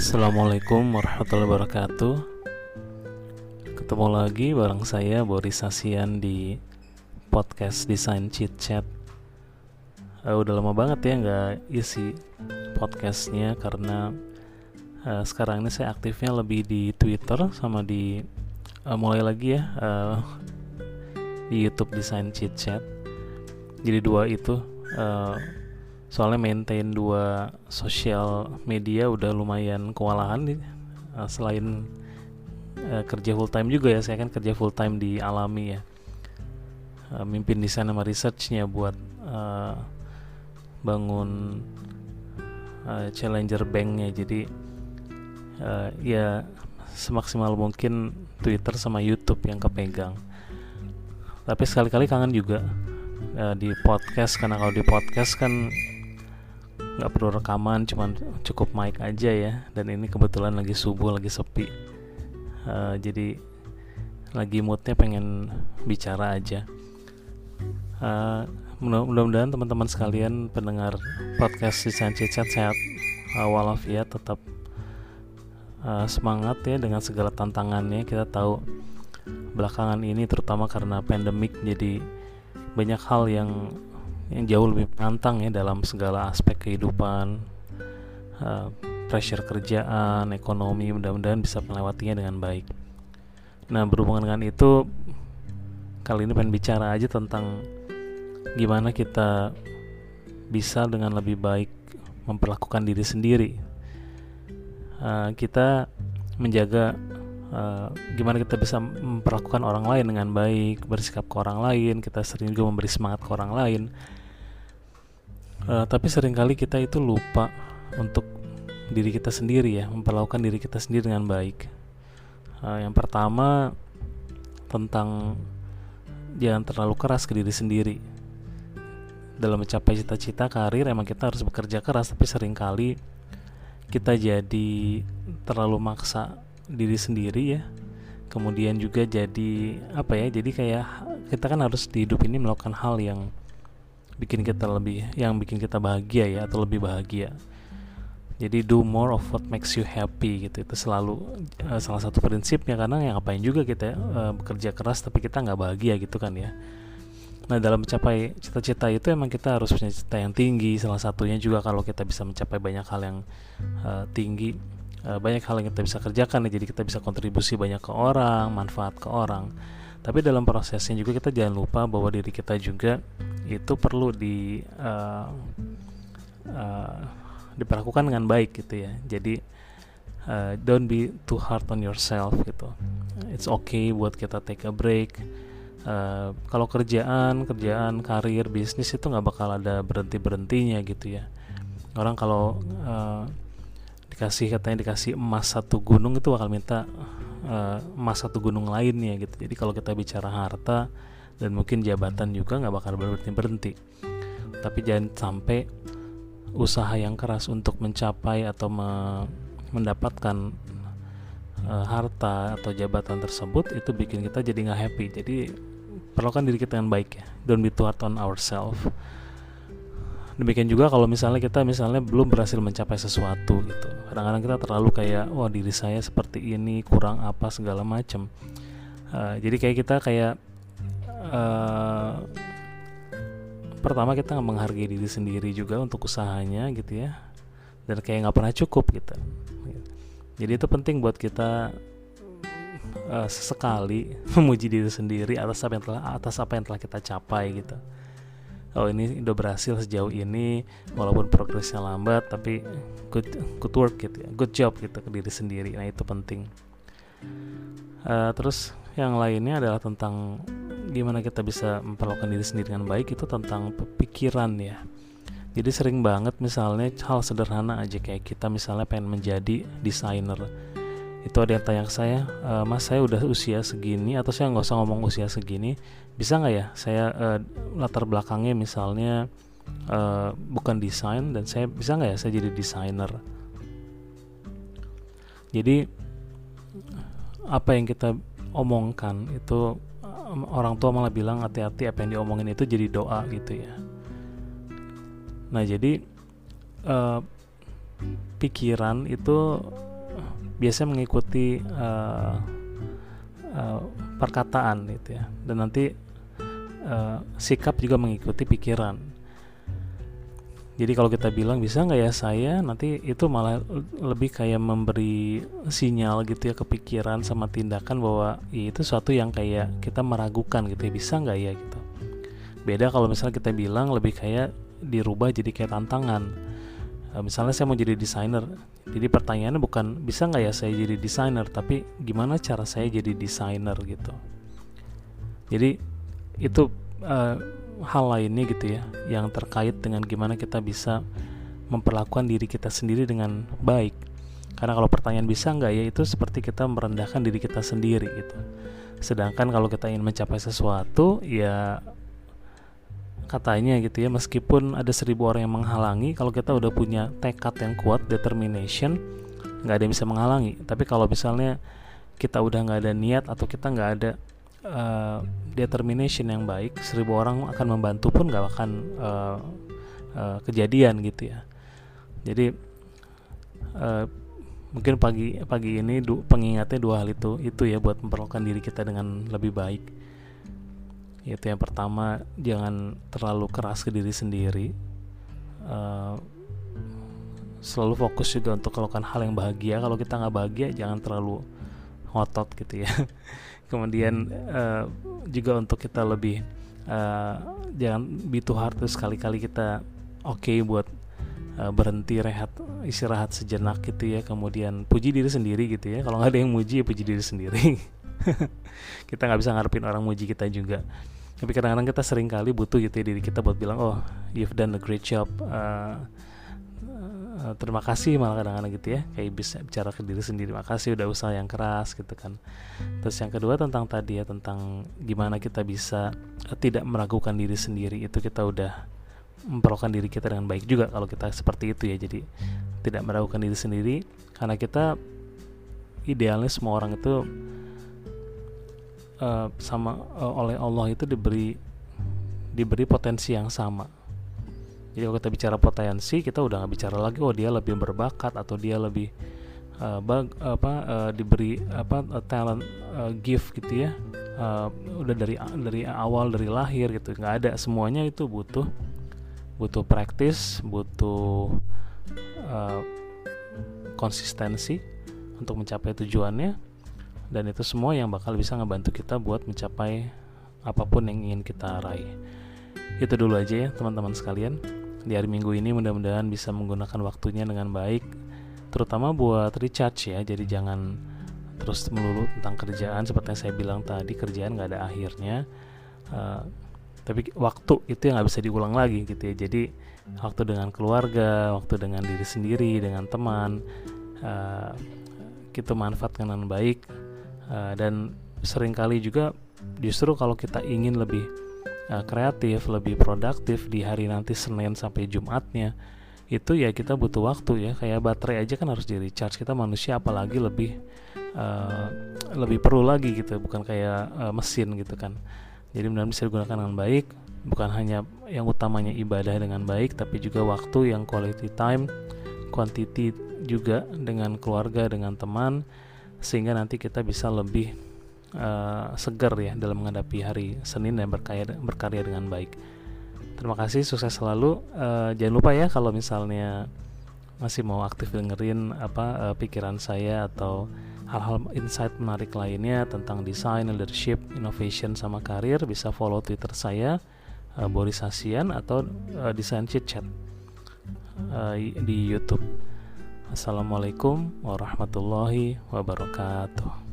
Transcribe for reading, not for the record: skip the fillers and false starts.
Assalamualaikum warahmatullahi wabarakatuh. Ketemu lagi bareng saya Boris Sasian di podcast Design Chit Chat. Udah lama banget ya nggak isi podcastnya karena sekarang ini saya aktifnya lebih di Twitter sama di mulai lagi ya di YouTube Design Chit Chat. Jadi dua itu soalnya maintain dua sosial media udah lumayan kewalahan nih. Selain kerja full time juga ya, saya kan kerja full time di Alami ya, mimpin desain sama researchnya buat bangun Challenger Banknya. Jadi ya semaksimal mungkin Twitter sama YouTube yang kepegang, tapi sekali-kali kangen juga di podcast, karena kalau di podcast kan nggak perlu rekaman, cuman cukup mic aja ya. Dan ini kebetulan lagi subuh, lagi sepi, jadi lagi moodnya pengen bicara aja. Mudah-mudahan teman-teman sekalian pendengar podcast Design Chit Chat sehat walafiat, tetap semangat ya dengan segala tantangannya. Kita tahu belakangan ini terutama karena pandemik, jadi banyak hal yang jauh lebih menantang ya dalam segala aspek kehidupan, pressure kerjaan, ekonomi. Mudah-mudahan bisa melewatinya dengan baik. Nah, berhubungan dengan itu, kali ini pengen bicara aja tentang gimana kita bisa dengan lebih baik memperlakukan diri sendiri. Kita menjaga gimana kita bisa memperlakukan orang lain dengan baik, bersikap ke orang lain. Kita sering juga memberi semangat ke orang lain, tapi seringkali kita itu lupa untuk diri kita sendiri ya, memperlakukan diri kita sendiri dengan baik. Yang pertama, tentang jangan terlalu keras ke diri sendiri. Dalam mencapai cita-cita karir emang kita harus bekerja keras, tapi seringkali kita jadi terlalu maksa diri sendiri ya. Kemudian juga jadi jadi kayak kita kan harus di hidup ini melakukan hal yang bikin kita bahagia ya, atau lebih bahagia. Jadi do more of what makes you happy gitu. Itu selalu salah satu prinsipnya, karena yang ngapain juga kita bekerja keras tapi kita nggak bahagia gitu kan ya. Nah, dalam mencapai cita-cita itu emang kita harus punya cita yang tinggi. Salah satunya juga kalau kita bisa mencapai banyak hal yang tinggi, banyak hal yang kita bisa kerjakan ya. Jadi kita bisa kontribusi banyak ke orang, manfaat ke orang. Tapi dalam prosesnya juga kita jangan lupa bahwa diri kita juga itu perlu diperlakukan dengan baik gitu ya. Jadi don't be too hard on yourself gitu. It's okay buat kita take a break. Kalau kerjaan, karir, bisnis itu nggak bakal ada berhentinya gitu ya. Orang kalau dikasih emas satu gunung itu bakal minta emas satu gunung lainnya gitu. Jadi kalau kita bicara harta dan mungkin jabatan juga nggak bakal berhenti. Tapi jangan sampai usaha yang keras untuk mencapai atau mendapatkan harta atau jabatan tersebut itu bikin kita jadi nggak happy. Jadi perlakukan diri kita dengan baik ya. Don't be too hard on ourselves. Demikian juga kalau misalnya kita belum berhasil mencapai sesuatu gitu. Kadang-kadang kita terlalu kayak, wah diri saya seperti ini, kurang apa segala macam. Jadi kita pertama kita nggak menghargai diri sendiri juga untuk usahanya gitu ya, dan kayak nggak pernah cukup gitu. Jadi itu penting buat kita sesekali memuji diri sendiri atas apa yang telah kita capai gitu. Oh, ini udah berhasil sejauh ini, walaupun progresnya lambat, tapi good work gitu ya, good job gitu ke diri sendiri. Nah, itu penting. Terus yang lainnya adalah tentang gimana kita bisa memperlakukan diri sendiri dengan baik, itu tentang pikiran ya. Jadi sering banget misalnya hal sederhana aja, kayak kita misalnya pengen menjadi desainer. Itu ada yang tanya ke saya, mas saya udah usia segini, atau saya nggak usah ngomong usia segini, bisa nggak ya saya latar belakangnya misalnya bukan desain, dan saya bisa nggak ya saya jadi desainer. Jadi apa yang kita omongkan itu, orang tua malah bilang hati-hati apa yang diomongin itu jadi doa gitu ya. Nah, jadi pikiran itu biasanya mengikuti perkataan gitu ya, dan nanti sikap juga mengikuti pikiran. Jadi kalau kita bilang bisa nggak ya saya, nanti itu malah lebih kayak memberi sinyal gitu ya ke pikiran sama tindakan bahwa ya itu suatu yang kayak kita meragukan gitu ya, bisa nggak ya gitu. Beda kalau misalnya kita bilang lebih kayak dirubah jadi kayak tantangan. Misalnya saya mau jadi desainer, jadi pertanyaannya bukan bisa nggak ya saya jadi desainer, tapi gimana cara saya jadi desainer gitu. Jadi itu hal lainnya gitu ya, yang terkait dengan gimana kita bisa memperlakukan diri kita sendiri dengan baik. Karena kalau pertanyaan bisa nggak ya, itu seperti kita merendahkan diri kita sendiri gitu. Sedangkan kalau kita ingin mencapai sesuatu, ya katanya gitu ya, meskipun ada 1000 orang yang menghalangi, kalau kita udah punya tekad yang kuat, determination, nggak ada yang bisa menghalangi. Tapi kalau misalnya kita udah nggak ada niat atau kita nggak ada determination yang baik, 1000 orang akan membantu pun nggak akan kejadian gitu ya. Jadi mungkin pagi ini pengingatnya 2 hal itu ya, buat memperlakukan diri kita dengan lebih baik. Itu yang pertama, jangan terlalu keras ke diri sendiri, selalu fokus juga untuk melakukan hal yang bahagia. Kalau kita nggak bahagia, jangan terlalu ngotot gitu ya. Kemudian juga untuk kita lebih jangan be too hard, terus sekali-kali kita buat berhenti, istirahat sejenak gitu ya. Kemudian puji diri sendiri gitu ya. Kalau nggak ada yang muji, ya puji diri sendiri. Kita nggak bisa ngarepin orang muji kita juga. Tapi kadang-kadang kita sering kali butuh gitu ya diri kita buat bilang, oh you've done a great job, terima kasih, malah kadang-kadang gitu ya, kayak bisa bicara ke diri sendiri, makasih udah usaha yang keras gitu kan. Terus yang kedua tentang tadi ya, tentang gimana kita bisa tidak meragukan diri sendiri, itu kita udah memperlakukan diri kita dengan baik juga kalau kita seperti itu ya. Jadi tidak meragukan diri sendiri, karena kita idealnya semua orang itu oleh Allah itu diberi potensi yang sama. Jadi kalau kita bicara potensi, kita udah nggak bicara lagi dia lebih berbakat atau dia lebih diberi talent, gift gitu ya. Udah dari awal, dari lahir gitu, nggak ada. Semuanya itu butuh praktis, butuh konsistensi untuk mencapai tujuannya, dan itu semua yang bakal bisa ngebantu kita buat mencapai apapun yang ingin kita raih. Itu dulu aja ya teman-teman sekalian. Di hari Minggu ini mudah-mudahan bisa menggunakan waktunya dengan baik, terutama buat recharge ya. Jadi jangan terus melulu tentang kerjaan. Seperti yang saya bilang tadi, kerjaan gak ada akhirnya, tapi waktu itu yang gak bisa diulang lagi gitu ya. Jadi waktu dengan keluarga, waktu dengan diri sendiri, dengan teman, kita manfaatkan dengan baik. Dan seringkali juga justru kalau kita ingin lebih kreatif, lebih produktif di hari nanti Senin sampai Jumatnya, itu ya kita butuh waktu ya. Kayak baterai aja kan harus di recharge. Kita manusia apalagi lebih perlu lagi gitu, bukan kayak mesin gitu kan. Jadi benar-benar bisa digunakan dengan baik, bukan hanya yang utamanya ibadah dengan baik, tapi juga waktu yang quality time, quantity juga dengan keluarga, dengan teman, sehingga nanti kita bisa lebih segar ya dalam menghadapi hari Senin dan berkarya dengan baik. Terima kasih, sukses selalu. Jangan lupa ya kalau misalnya masih mau aktif dengerin pikiran saya atau hal-hal insight menarik lainnya tentang desain, leadership, innovation sama karir, bisa follow Twitter saya Boris Hasian atau Design Chit Chat di YouTube. Assalamualaikum warahmatullahi wabarakatuh.